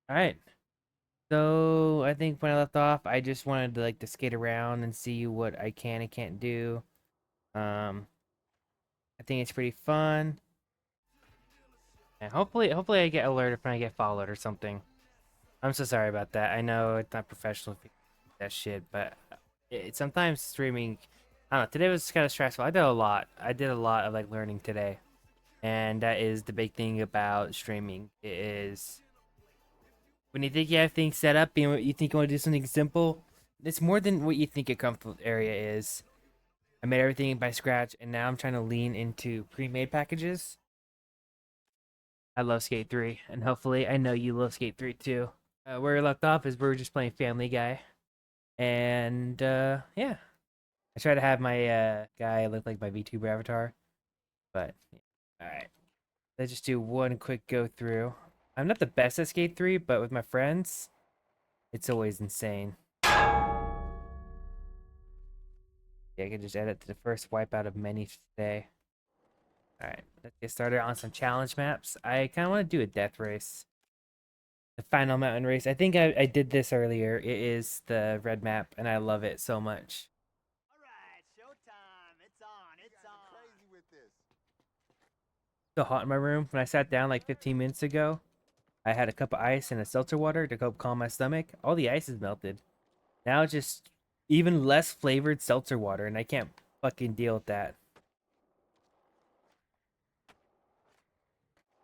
All right. So I think when I left off, I just wanted to like to skate around and see what I can and can't do. Um, I think it's pretty fun, and hopefully I get alerted when I get followed or something. I'm so sorry about that. I know it's not professional if you do that shit, but sometimes streaming. I don't know. Today was kind of stressful. I did a lot. I did a lot of like learning today, and that is the big thing about streaming. It is when you think you have things set up and you think you want to do something simple, it's more than what you think a comfortable area is. I made everything by scratch, and now I'm trying to lean into pre-made packages. I love Skate 3, and hopefully I know you love Skate 3 too. Where we left off is we were just playing Family Guy, and yeah, I try to have my guy look like my VTuber avatar, but yeah. All right, let's just do one quick go through. I'm not the best at Skate 3, but with my friends, it's always insane. Yeah, I can just add it to the first wipeout of many today. Alright, let's get started on some challenge maps. I kind of want to do a death race. The final mountain race. I think I did this earlier. It is the red map, and I love it so much. All right, showtime. It's on. It's on. Crazy with this. So hot in my room. When I sat down like 15 minutes ago, I had a cup of ice and a seltzer water to help calm my stomach. All the ice is melted. Now it's just even less flavored seltzer water, and I can't fucking deal with that.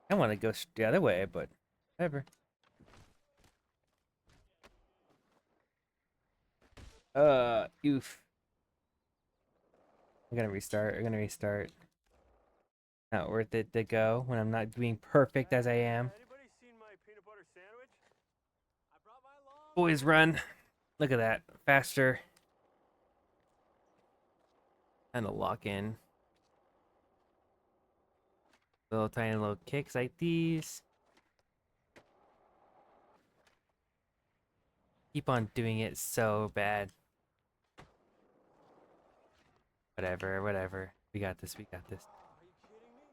I want to go the other way, but whatever. Oof. I'm gonna restart. I'm gonna restart. Not worth it to go when I'm not being perfect as I am. Anybody seen my peanut butter sandwich? I brought my long Always run. Look at that. Faster. And a lock in. Little tiny little kicks like these. Keep on doing it so bad. Whatever, whatever. We got this, we got this. Are you kidding me?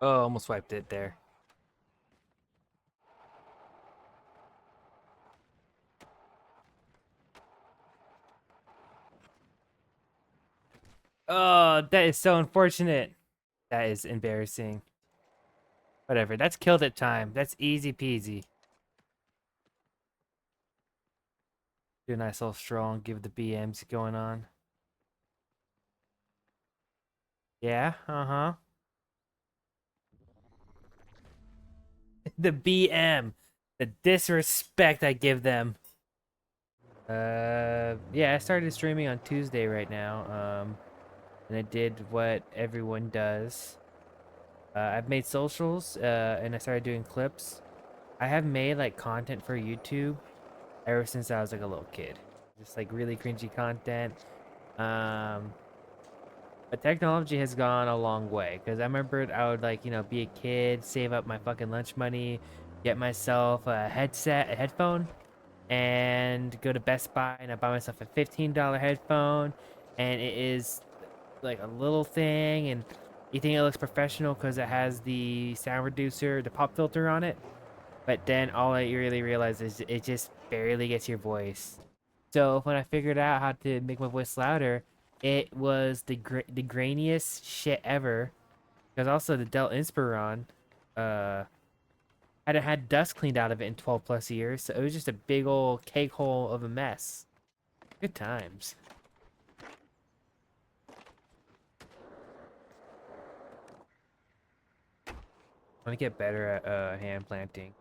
Oh, almost wiped it there. Oh, that is so unfortunate. That is embarrassing. Whatever, that's killed it time. That's easy peasy. Do a nice little strong, give the BMs going on. Yeah, uh-huh. The BM. The disrespect I give them. Yeah, I started streaming on Tuesday right now. And I did what everyone does. I've made socials, and I started doing clips. I have made like content for YouTube ever since I was like a little kid. Just like really cringy content. Um, but technology has gone a long way because I remember I would like, be a kid, save up my fucking lunch money, get myself a headset, a headphone, and go to Best Buy and I buy myself a $15 headphone, and it is like a little thing, and you think it looks professional because it has the sound reducer, the pop filter on it, but then all I really realize is it just barely gets your voice. So when I figured out how to make my voice louder, it was the grainiest shit ever. Because also the Dell Inspiron, uh, hadn't had dust cleaned out of it in 12 plus years, so it was just a big old cake hole of a mess. Good times. I want to get better at hand planting.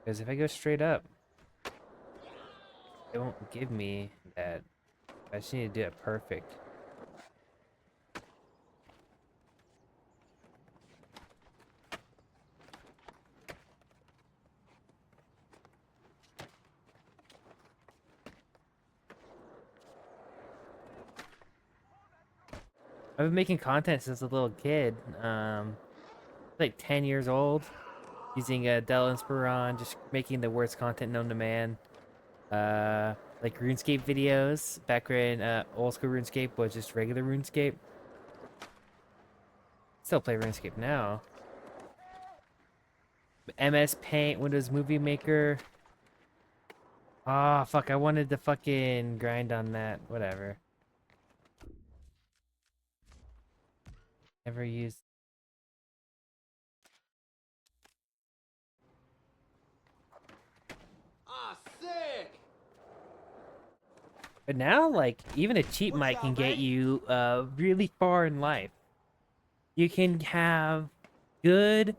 Because if I go straight up, it won't give me that. I just need to do it perfect. I've been making content since a little kid. Like 10 years old, using Dell Inspiron, just making the worst content known to man. Like RuneScape videos back when old school RuneScape was just regular RuneScape. Still play RuneScape now. MS Paint, Windows Movie Maker. Ah, fuck, I wanted to fucking grind on that. Whatever. Never used. Ah, sick! But now, like, even a cheap What's mic can up, get eh? you really far in life. You can have good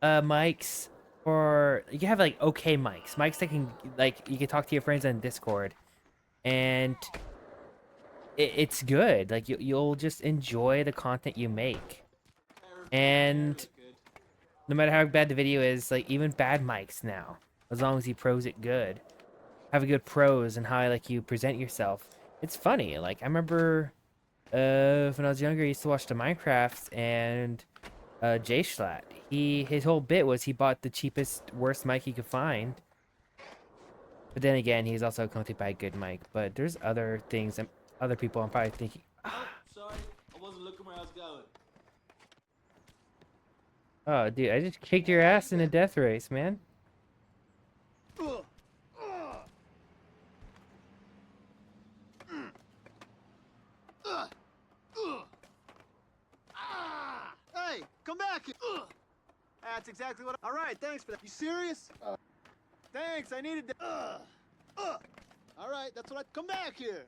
mics, or you can have like okay mics that can, like, you can talk to your friends on Discord, and it's good. Like you'll just enjoy the content you make, and no matter how bad the video is, like even bad mics now, as long as you pros it good, have a good pros and how like you present yourself. It's funny. Like I remember when I was younger, I used to watch the Minecrafts and Jay Schlatt. His whole bit was he bought the cheapest, worst mic he could find. But then again, he's also accompanied by a good mic. But there's other things and other people I'm probably thinking, Oh, sorry. I wasn't looking where I was going. oh, dude, I just kicked your ass in a death race, man. Ugh. Ugh. Ugh. Ugh. Ah! Hey, come back here! Ugh. That's exactly what. All right, thanks for that. You serious? Thanks, I needed that. Ugh. Ugh. All right, that's what I. Come back here!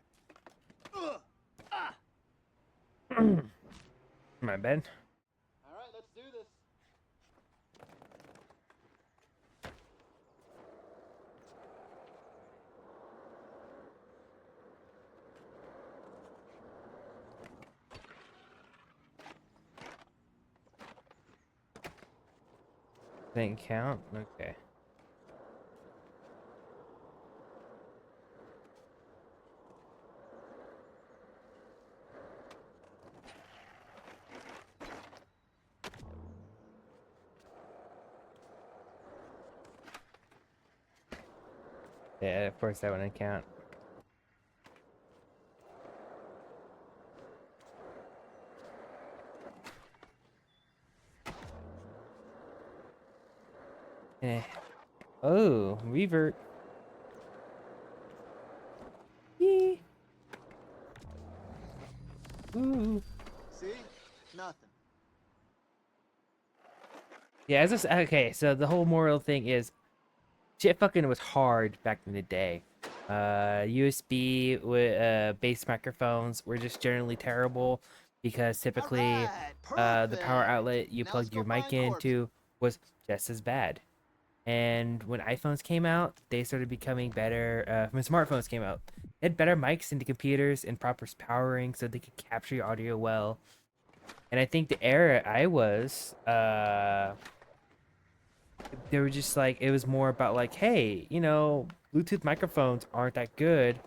Ugh. Ah! My bad. All right, let's do this. Didn't count? Okay. Yeah, of course that wouldn't count. Eh. Oh, revert. Yee. Ooh. See? Nothing. Yeah, as I okay, so the whole moral thing is shit fucking was hard back in the day. USB with based microphones were just generally terrible because All typically right, the power perfect. outlet you Now let's plugged go your mic find corpses. into was just as bad. And when iPhones came out, they started becoming better. When smartphones came out, they had better mics into computers and proper powering so they could capture your audio well. And I think the era I was, they were just like, it was more about like, hey, Bluetooth microphones aren't that good.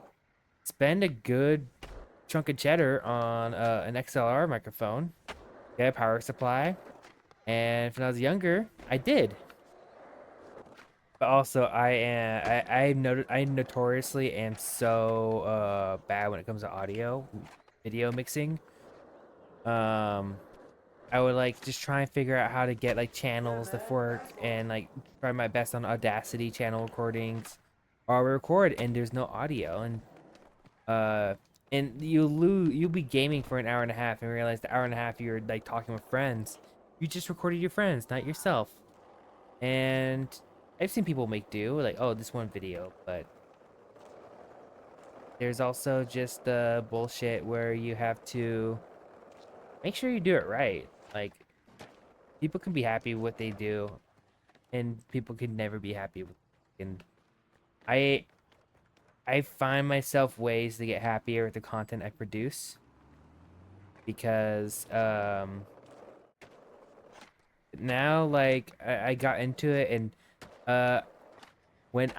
Spend a good chunk of cheddar on an XLR microphone, get a power supply. And when I was younger, I did. But also, I notoriously am so bad when it comes to audio, video mixing. Um, I would like just try and figure out how to get like channels to work and like try my best on Audacity channel recordings, or record and there's no audio uh and you'll be gaming for an hour and a half and realize the hour and a half you're like talking with friends. You just recorded your friends, not yourself. And I've seen people make do, like, oh, this one video, but there's also just the bullshit where you have to make sure you do it right. Like, people can be happy with what they do, and people can never be happy with. And I I find myself ways to get happier with the content I produce because now like I got into it and uh when it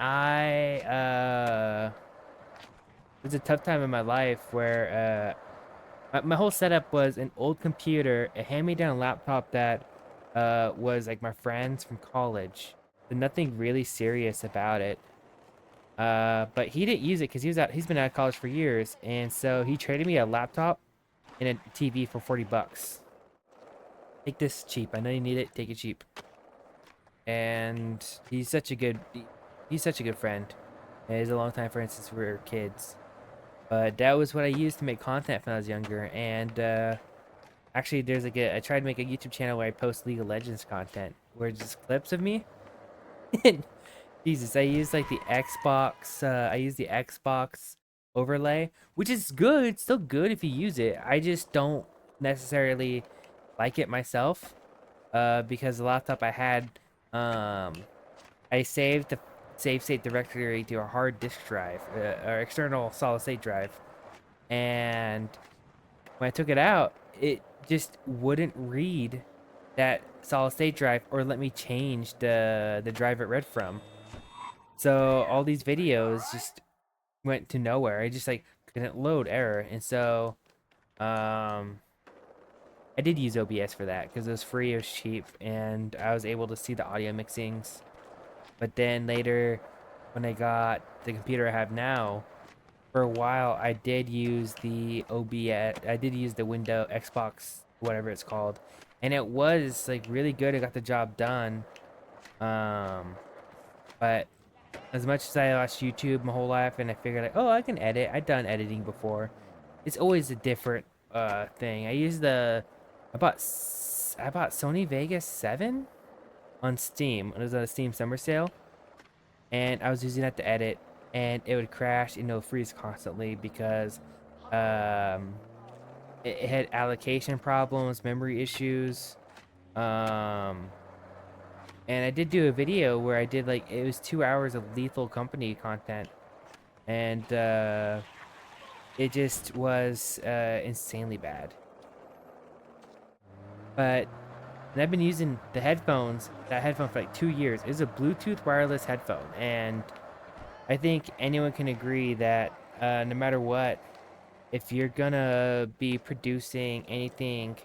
was a tough time in my life where My whole setup was an old computer, a hand-me-down laptop that was like my friends from college. So nothing really serious about it. But he didn't use it because he's been out of college for years, and so he traded me a laptop and a TV for 40 bucks. Take this cheap. I know you need it. Take it cheap. And he's such a good friend. And he's a long time friend since we were kids. But that was what I used to make content when I was younger. And actually, there's like I tried to make a YouTube channel where I post League of Legends content, where it's just clips of me. And Jesus, I use like the Xbox. I use the Xbox overlay, which is good. It's still good if you use it. I just don't necessarily like it myself. Because the laptop I had, I saved the save state directory to a hard disk drive, or external solid state drive, and when I took it out, it just wouldn't read that solid state drive or let me change the drive it read from. So all these videos just went to nowhere. I just like couldn't load, error. And so I did use OBS for that because it was free, it was cheap, and I was able to see the audio mixings. But then later, when I got the computer I have now, for a while I did use the OBS. I did use the Windows Xbox, whatever it's called, and it was like really good. It got the job done. Um, but as much as I watched YouTube my whole life, and I figured like, oh, I can edit. I've done editing before. It's always a different thing. I bought Sony Vegas 7 on Steam. It was on a Steam summer sale, and I was using that to edit, and it would crash and it would freeze constantly because um, it had allocation problems, memory issues. Um, and I did do a video where I did like it was 2 hours of Lethal Company content, and it just was insanely bad. But and I've been using the headphones, that headphone for like 2 years. It's a Bluetooth wireless headphone, and I think anyone can agree that no matter what, if you're gonna be producing anything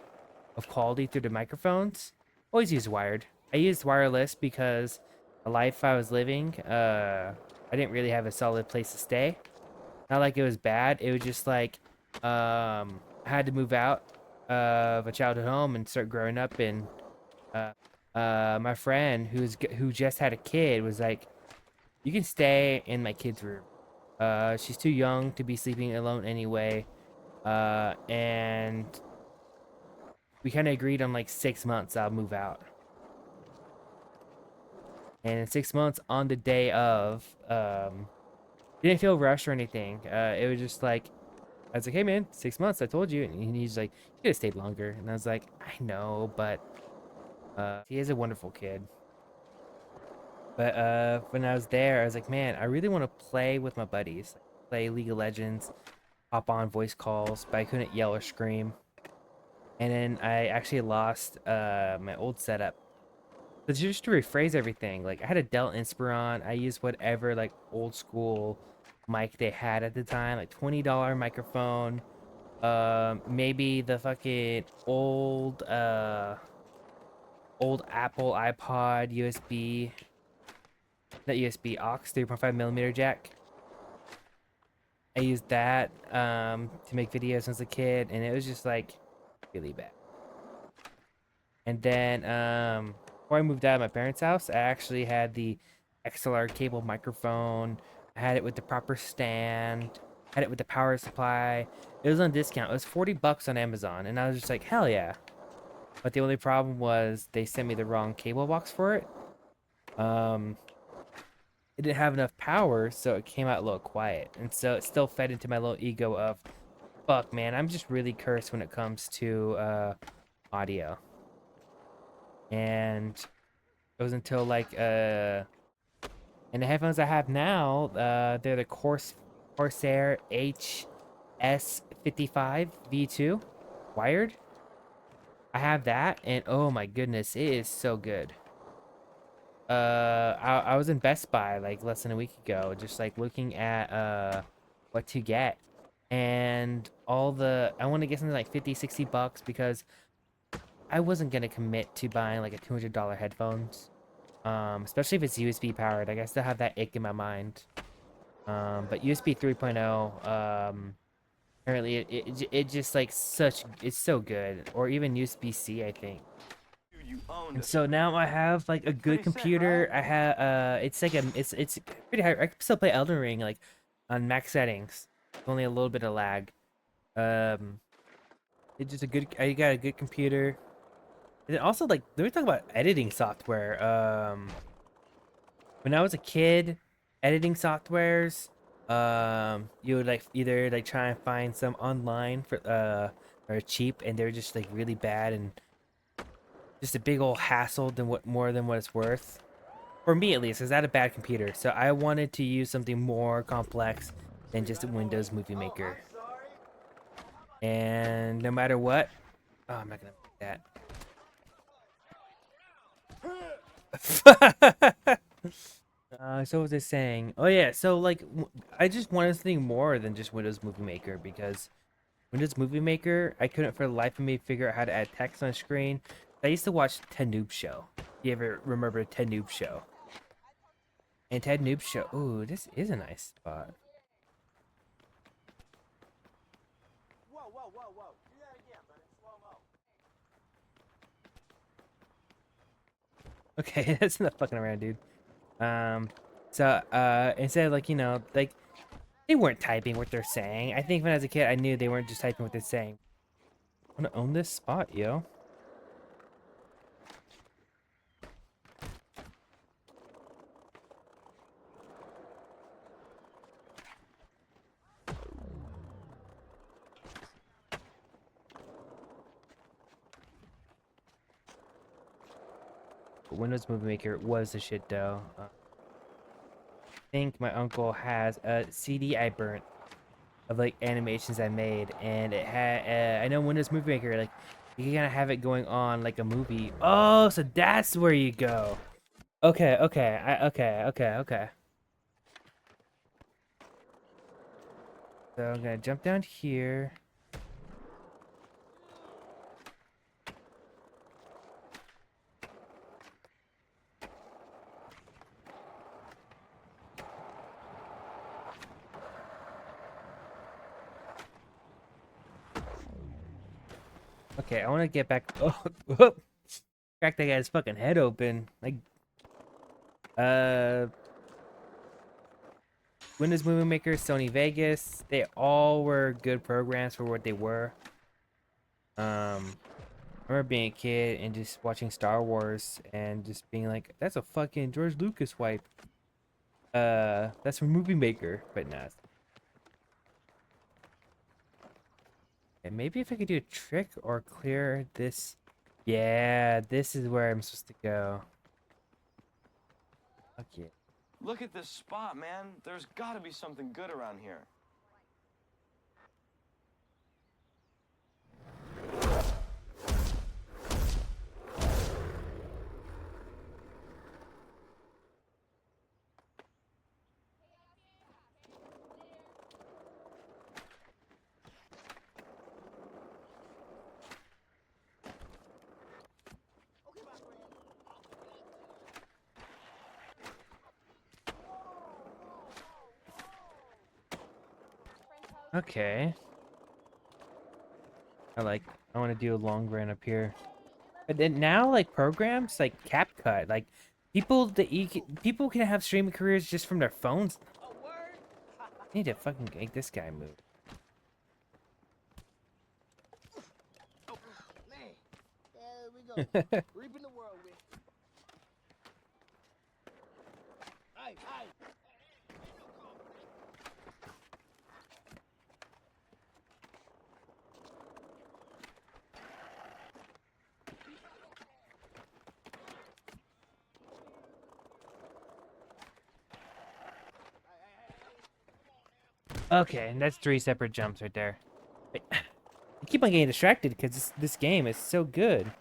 of quality through the microphones, always use wired. I used wireless because the life I was living, I didn't really have a solid place to stay. Not like it was bad. It was just like I had to move out of a childhood home and start growing up. And my friend who just had a kid was like, "You can stay in my kid's room. She's too young to be sleeping alone anyway." And we kind of agreed on like 6 months I'll move out. And in 6 months, on the day of, didn't feel rushed or anything. It was just like, I was like, hey man, 6 months, I told you. And he's like, you could have stayed longer. And I was like, I know, but he is a wonderful kid. But when I was there, I was like, man, I really want to play with my buddies. Play League of Legends, hop on voice calls, but I couldn't yell or scream. And then I actually lost my old setup. But just to rephrase everything, like I had a Dell Inspiron. I used whatever like old school mic they had at the time, like $20 microphone. Maybe the fucking old Apple iPod USB, not USB aux 3.5mm jack. I used that to make videos as a kid, and it was just like really bad. And then before I moved out of my parents' house, I actually had the XLR cable microphone. I had it with the proper stand. Had it with the power supply. It was on discount. It was 40 bucks on Amazon, and I was just like, hell yeah. But the only problem was they sent me the wrong cable box for it. It didn't have enough power, so it came out a little quiet. And so it still fed into my little ego of, fuck, man, I'm just really cursed when it comes to audio. And it was until like and the headphones I have now, they're the Corsair HS55 V2 wired. I have that, and oh my goodness, it is so good. I was in Best Buy like less than a week ago, just like looking at what to get, and all the I want to get something like 50, 60 bucks because I wasn't gonna commit to buying like a $200 headphones. Especially if it's USB powered. I still have that ick in my mind. But USB 3.0, apparently it just like it's so good. Or even USB-C, I think. Dude, you owned And it. so now I have like a good Pretty sick, computer. right? I have it's like it's pretty high. I can still play Elden Ring like on max settings. Only a little bit of lag. Um, it's just a good. I got a good computer. And then also like let me talk about editing software. When I was a kid, editing softwares, you would like either like try and find some online for or cheap, and they're just like really bad and just a big old hassle than what more than what it's worth. For me at least, 'cause I had a bad computer, so I wanted to use something more complex than just a Windows Movie Maker. And no matter what, oh, I'm not gonna make that. So what was I saying? Oh yeah, so like I just wanted something more than just Windows Movie Maker because Windows Movie Maker, I couldn't for the life of me figure out how to add text on screen. I used to watch Ted Noob Show. You ever remember Ted Noob Show? And Ted Noob Show, ooh, this is a nice spot. Whoa, whoa, whoa, whoa. Do that again, but in slow-mo. Okay, that's not fucking around, dude. So instead of like, like they weren't typing what they're saying. I think when I was a kid, I knew they weren't just typing what they're saying. I want to own this spot, yo. But Windows Movie Maker was the shit, though. I think my uncle has a CD I burnt of like animations I made, and it had. I know Windows Movie Maker, like you can kind of have it going on like a movie. Oh, so that's where you go. Okay, okay, okay. So I'm gonna jump down here. Okay, I want to get back. Oh, crack that guy's fucking head open. Like, uh, Windows Movie Maker, Sony Vegas, they all were good programs for what they were. I remember being a kid and just watching Star Wars and just being like, "That's a fucking George Lucas wipe." That's from Movie Maker, but not. And maybe if I could do a trick or clear this. Yeah, this is where I'm supposed to go. Okay. Look at this spot, man. There's gotta be something good around here. Okay. I want to do a long run up here. But then now, like programs like CapCut, like people can have streaming careers just from their phones. I need to fucking make this guy move. Man. There we go. Reaping the whirlwind. Hey, hey. Okay, and that's 3 separate jumps right there. Wait, I keep on getting distracted because this game is so good.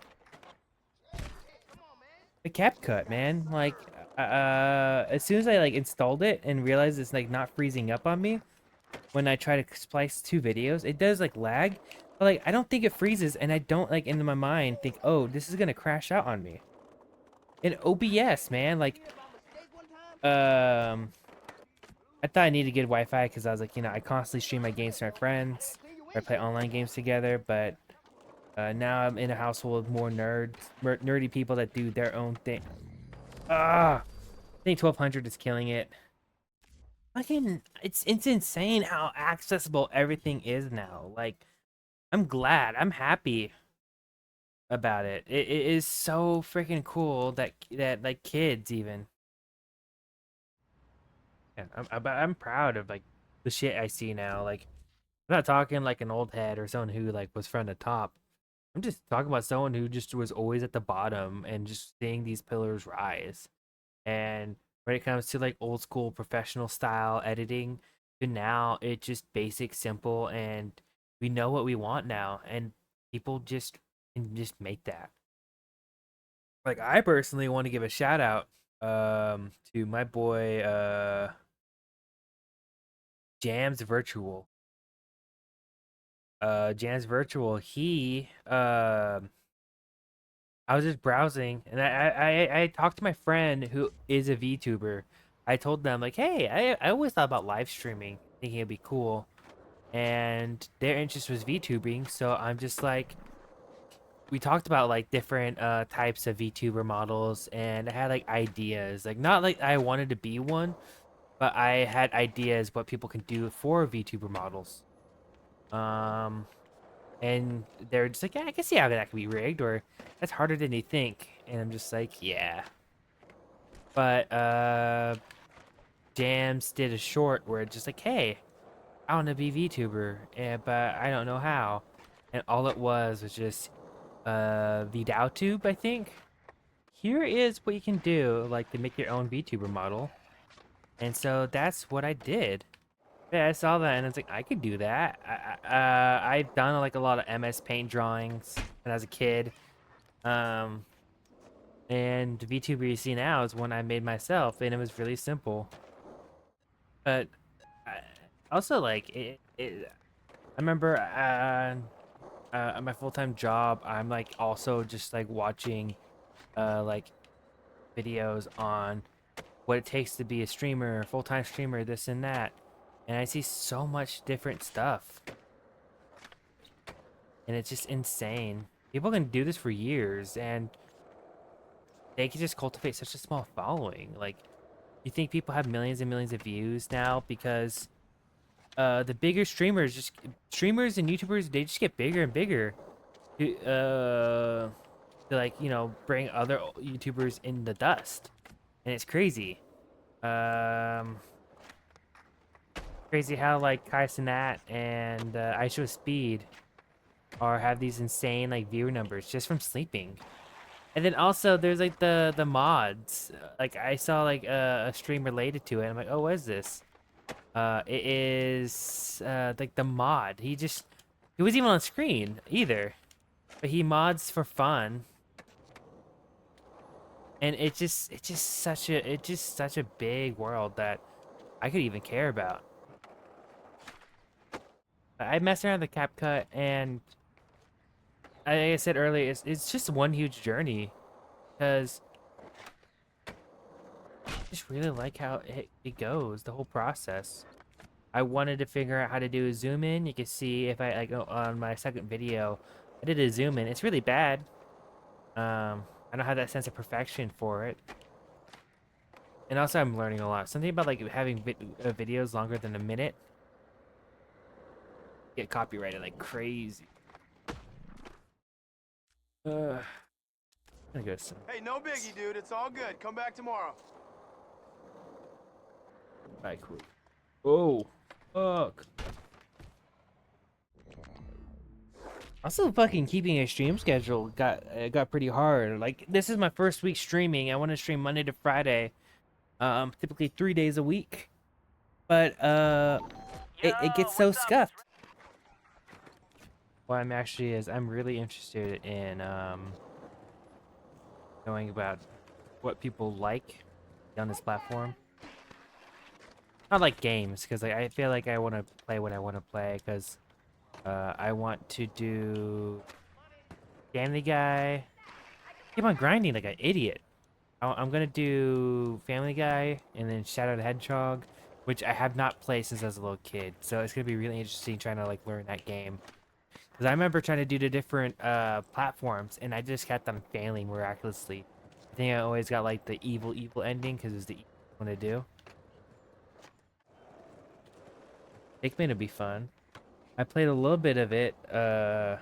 The CapCut, man, like, as soon as I like installed it and realized it's like not freezing up on me, when I try to splice two videos, it does like lag, but like I don't think it freezes, and I don't like in my mind think, oh, this is gonna crash out on me. In OBS, man, like um, I thought I needed good Wi-Fi because I was like, I constantly stream my games to my friends, or I play online games together, but now I'm in a household with more nerdy people that do their own thing. Ah, I think 1200 is killing it. Fucking, it's insane how accessible everything is now. Like, I'm glad, I'm happy about it. It is so freaking cool that like kids even. Yeah, I'm proud of like the shit I see now. Like, I'm not talking like an old head or someone who like was from the top. I'm just talking about someone who just was always at the bottom and just seeing these pillars rise. And when it comes to like old school professional style editing, to now it's just basic, simple, and we know what we want now, and people just can just make that. Like I personally want to give a shout out to my boy Jams Virtual. Jams Virtual, he I was just browsing, and I talked to my friend who is a VTuber. I told them like, hey, I always thought about live streaming, thinking it'd be cool, and their interest was VTubing. So I'm just like, we talked about like different types of VTuber models, and I had like ideas, like not like I wanted to be one, but I had ideas what people can do for VTuber models. Um, and they're just like, yeah, I can see how that could be rigged, or that's harder than you think. And I'm just like, yeah. But Jams did a short where it's just like, hey, I want to be VTuber, but I don't know how. And all it was just the Dow tube, I think. Here is what you can do, like to make your own VTuber model. And so that's what I did. Yeah, I saw that and it's like I could do that. I've done like a lot of MS Paint drawings when I was a kid. Um, and VTuber you see now is one I made myself, and it was really simple. But I, also like I remember at my full time job, I'm like also just like watching like videos on what it takes to be a streamer, full time streamer, this and that, and I see so much different stuff, and it's just insane. People can do this for years, and they can just cultivate such a small following. Like, you think people have millions and millions of views now because the bigger streamers and YouTubers, they just get bigger and bigger to like, bring other YouTubers in the dust. And it's crazy. Um Crazy how like Kai Cenat and I Show Speed are have these insane like viewer numbers just from sleeping. And then also there's like the mods. Like I saw like a stream related to it. I'm like, oh, what is this? It is like the mod. He wasn't even on screen either, but he mods for fun, and it's just such a big world that I could even care about. I messed around with the CapCut, and like I said earlier, it's just one huge journey because I just really like how it goes, the whole process. I wanted to figure out how to do a zoom in. You can see if I like on my second video, I did a zoom in. It's really bad. I don't have that sense of perfection for it. And also I'm learning a lot. Something about like having videos longer than a minute get copyrighted like crazy. I'm gonna go some Hey, no biggie, dude. It's all good. Come back tomorrow. bike route. Oh, fuck. Also, fucking keeping a stream schedule got pretty hard. Like, this is my first week streaming. I want to stream Monday to Friday, typically 3 days a week. But it gets so scuffed. What I'm actually is I'm really interested in knowing about what people like on this platform. Not like games, because like, I feel like I want to play what I want to play, because I want to do Family Guy. Keep on grinding like an idiot. I'm gonna do Family Guy and then Shadow the Hedgehog, which I have not played since I was a little kid. So it's gonna be really interesting trying to like learn that game. Because I remember trying to do the different platforms, and I just kept on failing miraculously. I think I always got like the evil ending because it was the easy one to do. Pikmin would be fun. I played a little bit of it. I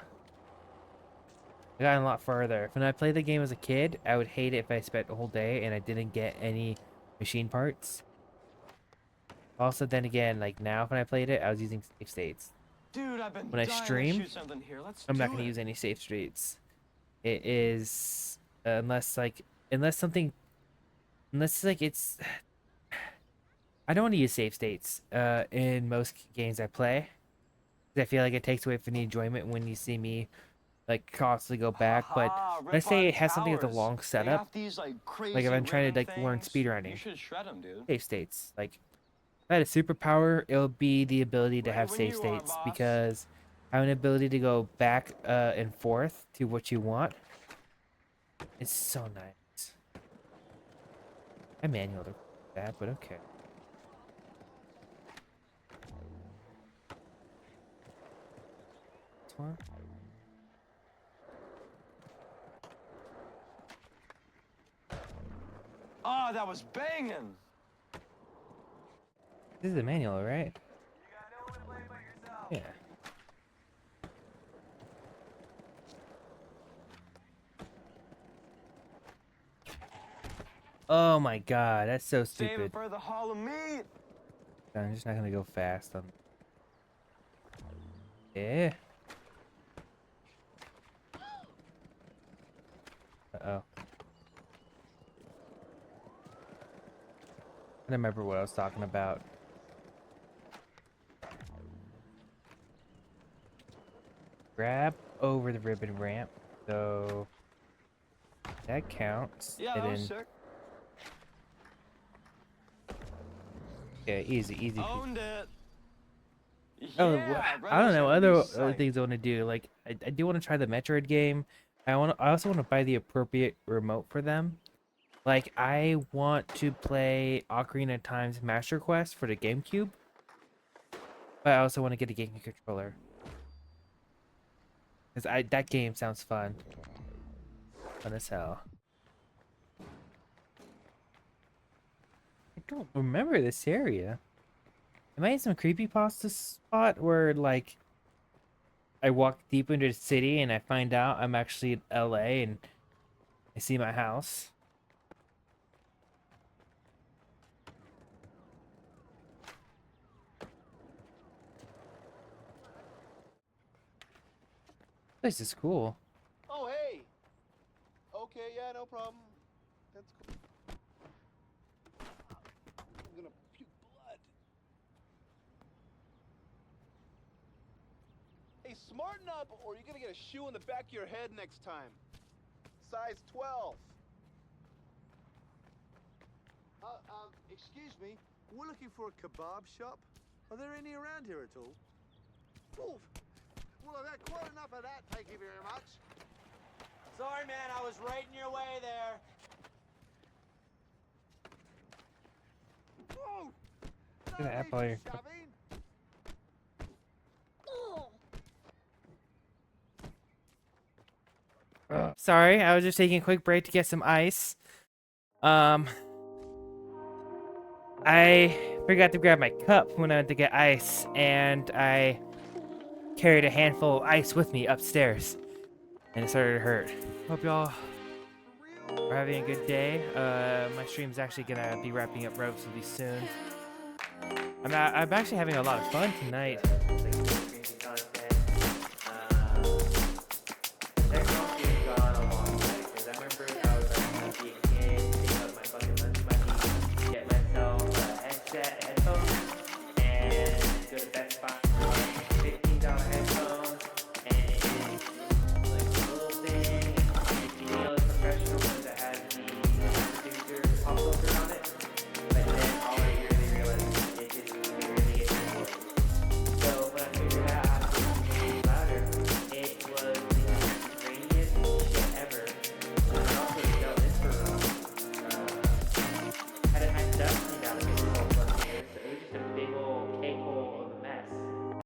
got a lot further. When I played the game as a kid, I would hate it if I spent the whole day and I didn't get any machine parts. Also, then again, like now when I played it, I was using save states. Dude, I've been When I dying to stream, shoot something here. Let's I'm not do gonna it. use any save states. It is unless something unless like it's I don't want to use save states in most games I play. 'Cause I feel like it takes away from the enjoyment when you see me like constantly go back. But Haha, let's rip say on it has something with a towers. long They setup. got these like Like if crazy I'm trying to ribbon like learn things. You speedrunning, should shred them, dude. save states. Like if I had a superpower, it'll be the ability to Ready have when save you are, states boss. because having an ability to go back and forth to what you want is so nice. I manual that, but okay. This one? Ah, that was banging. This is a manual, right? Yeah. Oh my god, that's so Save it stupid. for the Hall of Meat. I'm just not gonna go fast on. Yeah. Uh-oh. I don't remember what I was talking about. Grab over the ribbon ramp. So that counts. Yeah, And that was then sick. yeah, easy, easy peasy. Owned it. Oh, Yeah, I don't Rebels know. gonna be Other psyched. things I want to do. Like I do want to try the Metroid game. I also want to buy the appropriate remote for them. Like I want to play Ocarina of Time's Master Quest for the GameCube, but I also want to get a GameCube controller because I that game sounds fun. Fun as hell. I don't remember this area. Am I in some creepypasta spot where like I walk deep into the city and I find out I'm actually in LA and I see my house? This is cool. Oh, hey. Okay, yeah, no problem. That's cool. I'm gonna puke blood. Hey, smarten up, or you're gonna get a shoe in the back of your head next time. Size 12. Excuse me. We're looking for a kebab shop. Are there any around here at all? Oh, well, I've had quite enough of that. Thank you very much. Sorry, man, I was right in your way there. Whoa! Look at that apple here. Shoving. Sorry, I was just taking a quick break to get some ice. Um, I forgot to grab my cup when I went to get ice, and I carried a handful of ice with me upstairs, and it started to hurt. Hope y'all are having a good day. My stream's actually gonna be wrapping up relatively soon. I'm actually having a lot of fun tonight.